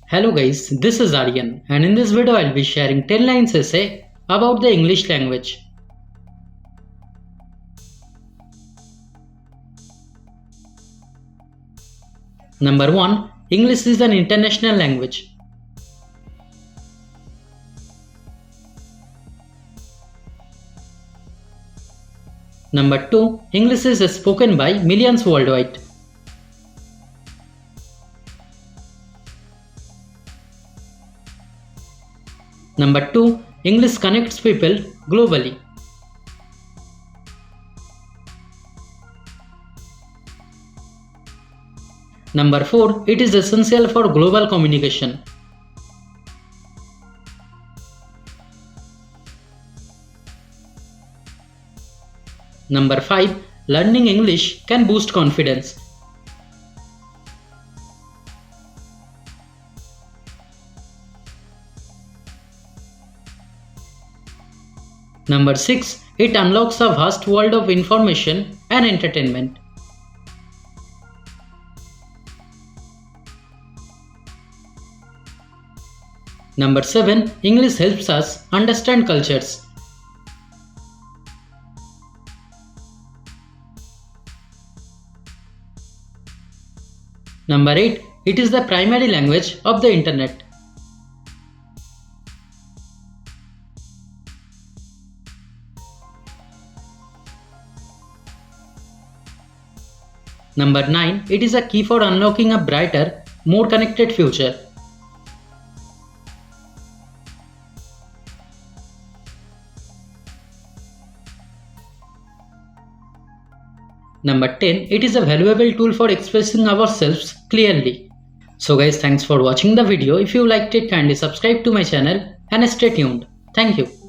Hello guys, this is Aryan and in this video I'll be sharing 10 lines essay about the English language. Number 1. English is an international language. Number 2. English is spoken by millions worldwide. Number 2. English connects people globally. Number 4. It is essential for global communication. Number 5. Learning English can boost confidence. Number 6. It unlocks a vast world of information and entertainment. Number 7. English helps us understand cultures. Number 8. It is the primary language of the internet. Number 9. It is a key for unlocking a brighter, more connected future. Number 10. It is a valuable tool for expressing ourselves clearly. So guys, thanks for watching the video. If you liked it, kindly subscribe to my channel and stay tuned. Thank you.